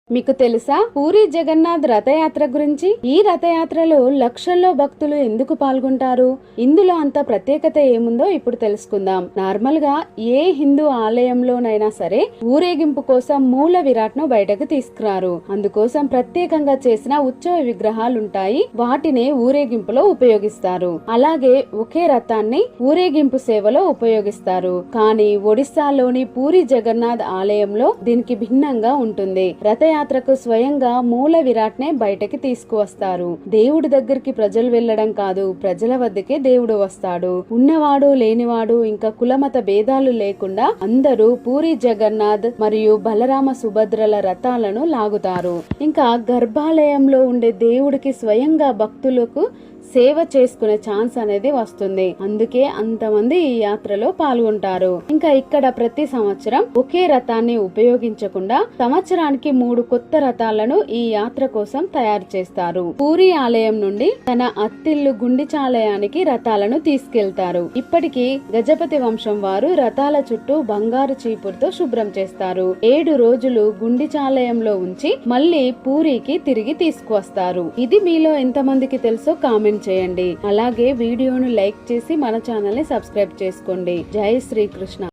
మీకు తెలుసా పూరి జగన్నాథ్ రథయాత్ర గురించి? ఈ రథయాత్రలో లక్షల్లో భక్తులు ఎందుకు పాల్గొంటారు? ఇందులో అంత ప్రత్యేకత ఏముందో ఇప్పుడు తెలుసుకుందాం. నార్మల్ గా ఏ హిందూ ఆలయంలోనైనా సరే ఊరేగింపు కోసం మూల విరాట్ ను బయటకు తీసుకురారు. అందుకోసం ప్రత్యేకంగా చేసిన ఉత్సవ విగ్రహాలుంటాయి. వాటినే ఊరేగింపులో ఉపయోగిస్తారు. అలాగే ఒకే రథాన్ని ఊరేగింపు సేవలో ఉపయోగిస్తారు. కానీ ఒడిస్సాలోని పూరి జగన్నాథ్ ఆలయంలో దీనికి భిన్నంగా ఉంటుంది. రథయాత్రకు స్వయంగా మూల విరాట్ నే బయటకి తీసుకువస్తారు. దేవుడి దగ్గరికి ప్రజలు వెళ్లడం కాదు, ప్రజల వద్దకే దేవుడు వస్తాడు. ఉన్నవాడు లేనివాడు ఇంకా కులమత భేదాలు లేకుండా అందరూ పూరి జగన్నాథ్ మరియు బలరామ సుభద్రల రథాలను లాగుతారు. ఇంకా గర్భాలయంలో ఉండే దేవుడికి స్వయంగా భక్తులకు సేవ చేసుకునే ఛాన్స్ అనేది వస్తుంది. అందుకే అంతమంది ఈ యాత్రలో పాల్గొంటారు. ఇంకా ఇక్కడ ప్రతి సంవత్సరం ఒకే రథాన్ని ఉపయోగించకుండా సంవత్సరానికి 3 కొత్త రథాలను ఈ యాత్ర కోసం తయారు చేస్తారు. పూరి ఆలయం నుండి తన అత్తిల్లు గుండిచాలయానికి రథాలను తీసుకెళ్తారు. ఇప్పటికీ గజపతి వంశం వారు రథాల చుట్టూ బంగారు చీపురుతో శుభ్రం చేస్తారు. 7 రోజులు గుండిచాలయంలో ఉంచి మళ్ళీ పూరికి తిరిగి తీసుకువస్తారు. ఇది మీలో ఎంతమందికి తెలుసో కామెంట్ చేయండి. అలాగే వీడియోను లైక్ చేసి మన ఛానల్ ని సబ్స్క్రైబ్ చేసుకోండి. జై శ్రీకృష్ణ.